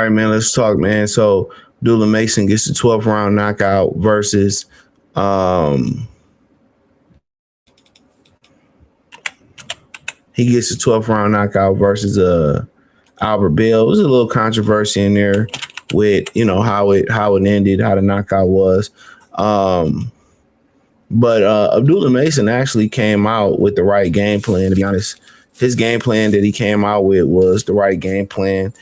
right, man. Let's talk, man. So Abdullah Mason gets the 12th round knockout versus um he gets the 12th round knockout versus Albert Bell. It was a little controversy in there with how it ended, how the knockout was. Um but Abdullah Mason actually came out with the right game plan, to be honest. His game plan that he came out with was the right game plan.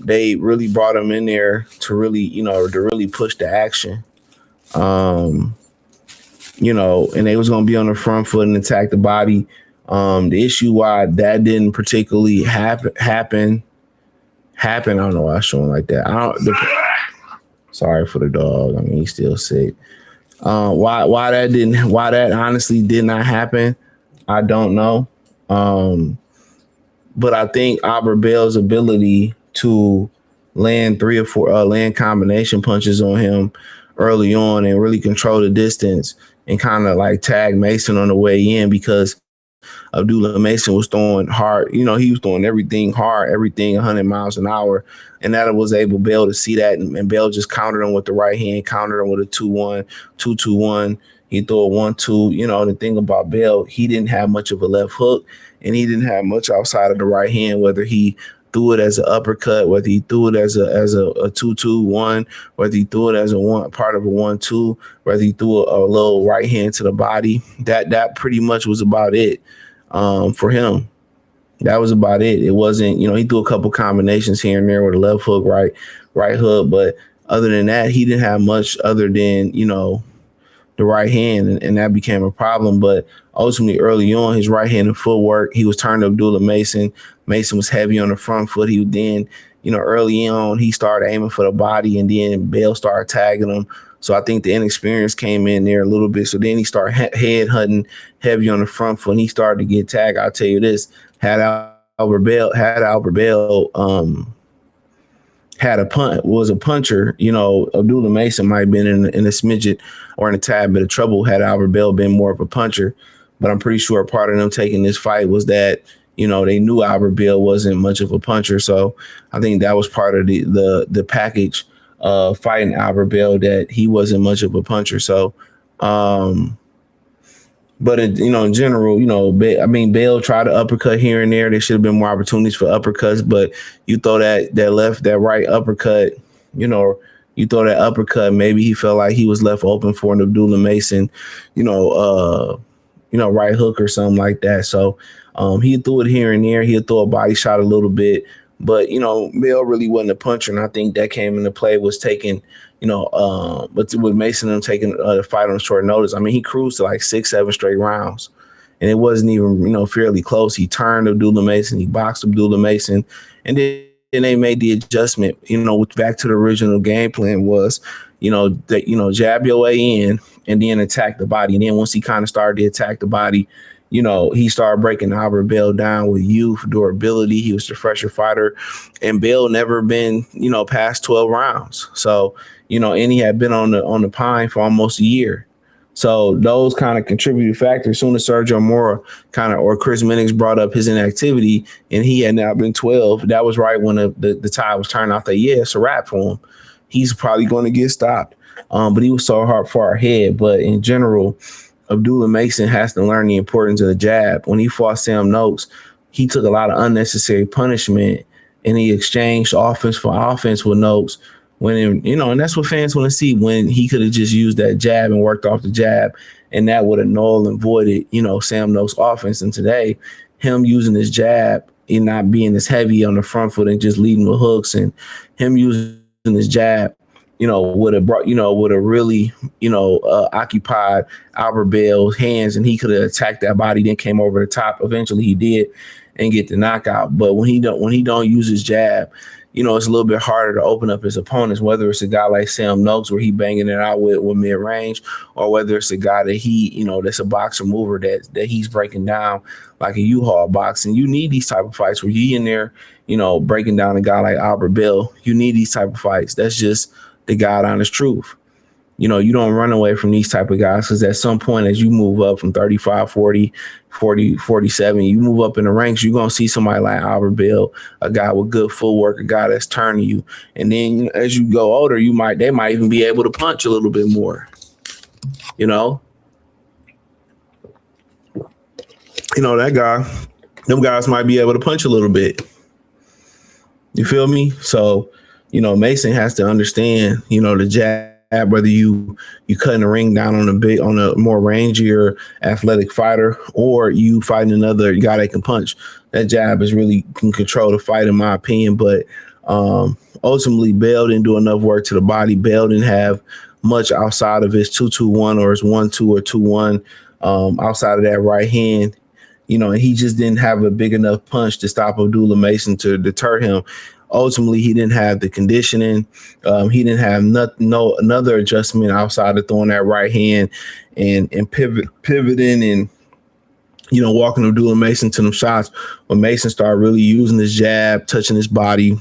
They really brought him in there to really push the action. Um, and they was gonna be on the front foot and attack the body. The issue why that didn't particularly happen. I don't know why I'm showing like that. Sorry for the dog. I mean, he's still sick. Why that honestly did not happen, I don't know. But I think Albert Bell's ability to land three or four land combination punches on him early on and really control the distance and kind of like tag Mason on the way in, because Abdullah Mason was throwing hard. He was throwing everything hard, everything 100 miles an hour. And that was able Bell to see that. And Bell just countered him with the right hand, countered him with a 2-1, 2-2-1. He threw a 1-2. The thing about Bell, he didn't have much of a left hook, and he didn't have much outside of the right hand, whether he threw it as an uppercut, whether he threw it as a 2-2-1, whether he threw it as part of a 1-2, whether he threw a little right hand to the body. That pretty much was about it for him. That was about it. It wasn't, he threw a couple combinations here and there with a left hook, right hook, but other than that, he didn't have much other than, the right hand, and that became a problem. But ultimately, early on, his right-handed footwork, he was turned to Abdullah Mason. Mason was heavy on the front foot. He then, early on, he started aiming for the body, and then Bell started tagging him. So I think the inexperience came in there a little bit. So then he started head hunting heavy on the front foot, and he started to get tagged. I'll tell you this: had Albert Bell was a puncher, Abdullah Mason might have been in a smidget or in a tad bit of trouble had Albert Bell been more of a puncher. But I'm pretty sure part of them taking this fight was that, they knew Albert Bell wasn't much of a puncher. So I think that was part of the package of fighting Albert Bell, that he wasn't much of a puncher. So, but in general, Bell tried to uppercut here and there. There should have been more opportunities for uppercuts, but you throw that right uppercut, you throw that uppercut, maybe he felt like he was left open for an Abdullah Mason, right hook or something like that. So he threw it here and there. He'll throw a body shot a little bit, but Bell really wasn't a puncher, and I think that came into play was taking. But with Mason and taking the fight on short notice, I mean, he cruised to like 6-7 straight rounds, and it wasn't even, fairly close. He turned Abdullah Mason, he boxed Abdullah Mason, and then they made the adjustment, back to the original game plan was, jab your way in and then attack the body. And then once he kind of started to attack the body, he started breaking Albert Bell down with youth, durability. He was the fresher fighter, and Bell never been, past 12 rounds. So, and he had been on the pine for almost a year. So those kind of contributed factors. As soon as Sergio Mora or Chris Minix brought up his inactivity, and he had now been 12, that was right when the tide was turning. I thought, yeah, it's a wrap for him. He's probably going to get stopped. But he was so far ahead. But in general, Abdullah Mason has to learn the importance of the jab. When he fought Sam Noakes, he took a lot of unnecessary punishment, and he exchanged offense for offense with Noakes. And that's what fans want to see, when he could have just used that jab and worked off the jab, and that would have null and voided, Sam Noakes' offense. And today, him using his jab and not being as heavy on the front foot and just leading with hooks, and him using his jab, would have really, occupied Albert Bell's hands, and he could have attacked that body, then came over the top. Eventually he did and get the knockout. But when he don't use his jab, it's a little bit harder to open up his opponents, whether it's a guy like Sam Noakes where he banging it out with mid-range, or whether it's a guy that that's a boxer mover that he's breaking down like a U-Haul box. And you need these type of fights where you in there, breaking down a guy like Albert Bell. You need these type of fights. That's just the God honest truth. You don't run away from these type of guys, because at some point, as you move up from 35, 40, 40, 47, you move up in the ranks, you're going to see somebody like Albert Bell, a guy with good footwork, a guy that's turning you. And then as you go older, they might even be able to punch a little bit more. You know, that guy, them guys might be able to punch a little bit. You feel me? So, Mason has to understand, the jab, whether you cutting the ring down on a more rangier athletic fighter, or you fighting another guy that can punch. That jab is really can control the fight, in my opinion. But ultimately, Bell didn't do enough work to the body. Bell didn't have much outside of his 2-2-1 or his 1-2 or 2-1 outside of that right hand. And he just didn't have a big enough punch to stop Abdullah Mason to deter him. Ultimately, he didn't have the conditioning. He didn't have another adjustment outside of throwing that right hand and pivoting and, walking Abdullah Mason to them shots. When Mason started really using his jab, touching his body,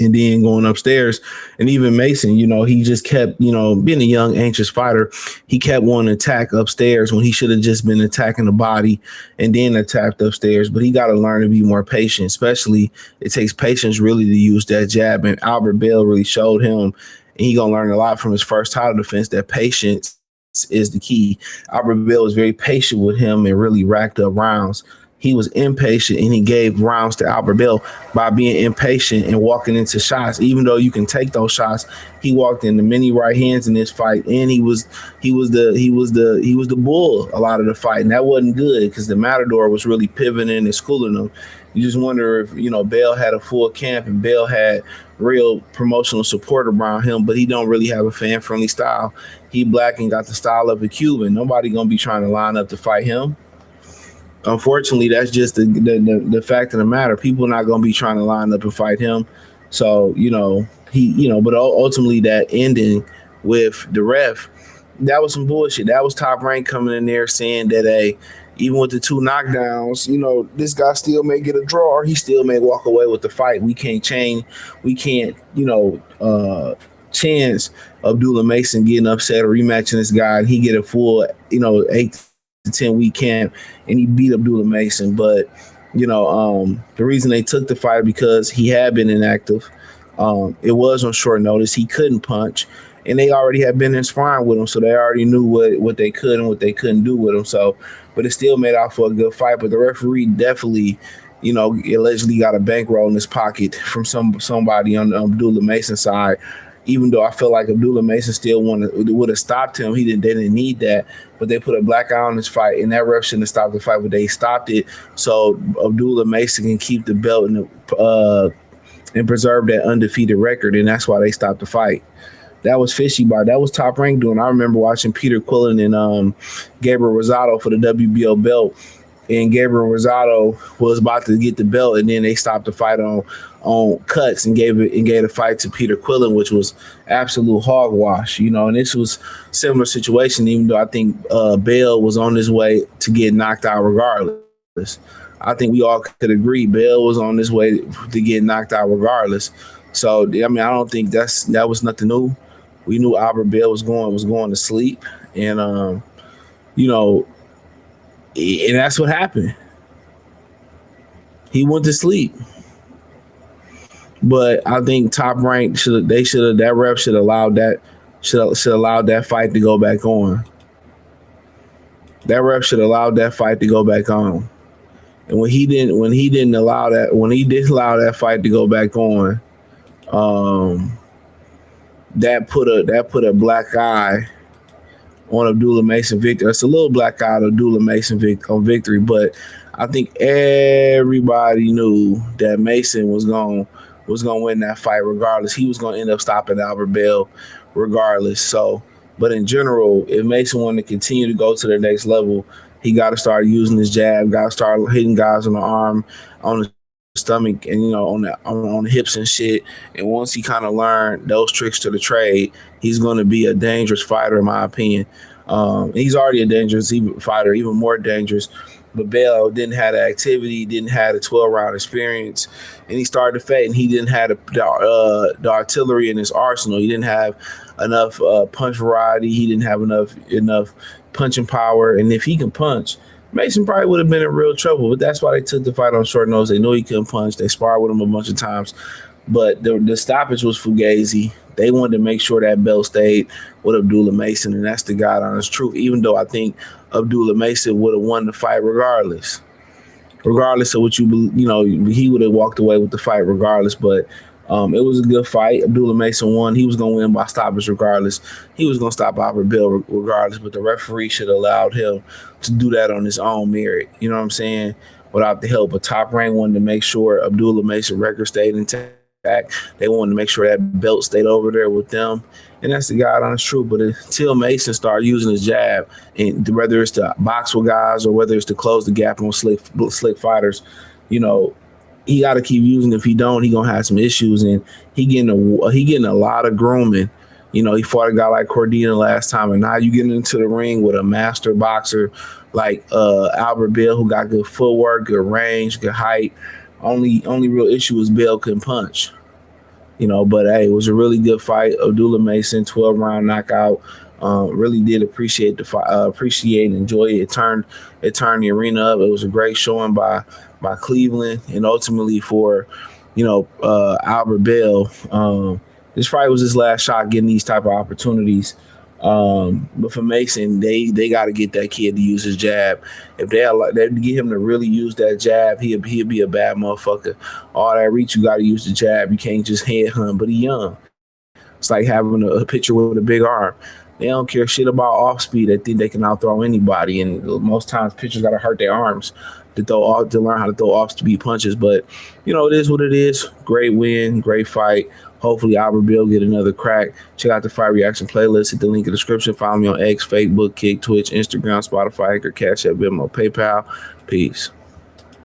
and then going upstairs. And even Mason, he just kept, being a young, anxious fighter, he kept wanting to attack upstairs when he should have just been attacking the body and then attacked upstairs. But he got to learn to be more patient, especially it takes patience really to use that jab. And Albert Bell really showed him, and he going to learn a lot from his first title defense, that patience is the key. Albert Bell was very patient with him and really racked up rounds. He was impatient, and he gave rounds to Albert Bell by being impatient and walking into shots. Even though you can take those shots, he walked into many right hands in this fight, and he was the bull a lot of the fight, and that wasn't good because the Matador was really pivoting and schooling him. You just wonder if Bell had a full camp and Bell had real promotional support around him, but he don't really have a fan-friendly style. He black and got the style of a Cuban. Nobody gonna be trying to line up to fight him. Unfortunately, that's just the fact of the matter. People are not going to be trying to line up and fight him. So, but ultimately that ending with the ref, that was some bullshit. That was Top Rank coming in there saying that, hey, even with the 2 knockdowns, this guy still may get a draw or he still may walk away with the fight. We can't chance Abdullah Mason getting upset or rematching this guy and he get a full, 8 to 10 week camp and he beat Abdullah Mason. But the reason they took the fight because he had been inactive. It was on short notice. He couldn't punch, and they already had been in sparring with him, so they already knew what they could and what they couldn't do with him. So, but it still made out for a good fight. But the referee definitely, allegedly got a bankroll in his pocket from somebody on the Abdullah Mason side. Even though I feel like Abdullah Mason still would have stopped him, they didn't need that. But they put a black eye on this fight, and that ref shouldn't have stopped the fight, but they stopped it so Abdullah Mason can keep the belt and preserve that undefeated record, and that's why they stopped the fight. That was fishy, but that was Top Rank doing. I remember watching Peter Quillen and Gabriel Rosado for the WBO belt, and Gabriel Rosado was about to get the belt, and then they stopped the fight on cuts and gave the fight to Peter Quillen, which was absolute hogwash, and this was similar situation, even though I think Bell was on his way to get knocked out regardless. I think we all could agree Bell was on his way to get knocked out regardless. So, I don't think that was nothing new. We knew Albert Bell was going to sleep, and and that's what happened. He went to sleep. But I think Top Rank that ref should allow that fight to go back on. That ref should allow that fight to go back on. And when he didn't allow that fight to go back on, that put a black eye on Abdullah Mason victory. It's a little black eye on Abdullah Mason on victory, but I think everybody knew that Mason was going to win that fight regardless. He was going to end up stopping Albert Bell regardless. So, but in general, if Mason wanted to continue to go to the next level, he got to start using his jab, got to start hitting guys on the arm, on the stomach, and on the hips and shit. And once he kind of learned those tricks to the trade, he's going to be a dangerous fighter, in my opinion. He's already a dangerous fighter, even more dangerous But Bell didn't have the activity, didn't have the 12 round experience, and he started to fade. And he didn't have the artillery in his arsenal. He didn't have enough punch variety. He didn't have enough punching power. And if he can punch, Mason probably would have been in real trouble. But that's why they took the fight on short notice. They knew he couldn't punch. They sparred with him a bunch of times. But the stoppage was Fugazi. They wanted to make sure that belt stayed with Abdullah Mason, and that's the God honest truth. Even though I think Abdullah Mason would have won the fight regardless of what he would have walked away with the fight regardless. But it was a good fight. Abdullah Mason won. He was going to win by stoppage regardless. He was going to stop Albert Bill regardless, but the referee should have allowed him to do that on his own merit. You know what I'm saying? Without the help. But Top Rank wanted to make sure Abdullah Mason record stayed intact. They wanted to make sure that belt stayed over there with them. And that's the God honest truth. But until Mason started using his jab, and whether it's to box with guys or whether it's to close the gap on slick fighters, he got to keep using it. If he don't, he gonna have some issues. And he getting a lot of grooming. He fought a guy like Cordina last time, and now you getting into the ring with a master boxer like Albert Bill, who got good footwork, good range, good height. Only real issue is Bill couldn't punch. But hey, it was a really good fight. Abdullah Mason, 12-round knockout. Really did appreciate the fight, appreciate and enjoy it. It turned the arena up. It was a great showing by Cleveland, and ultimately for Albert Bell. This fight was his last shot getting these type of opportunities. But for Mason, they got to get that kid to use his jab. If they get him to really use that jab, he'll be a bad motherfucker. All that reach, you got to use the jab. You can't just headhunt. But he young. It's like having a pitcher with a big arm. They don't care shit about off speed. They think they can outthrow anybody, and most times pitchers got to hurt their arms to learn how to throw off speed punches. But it is what it is. Great win, great fight. Hopefully Albert Bill get another crack. Check out the Fight Reaction playlist. Hit the link in the description. Follow me on X, Facebook, Kick, Twitch, Instagram, Spotify, Anchor, Cash App, Venmo, PayPal. Peace.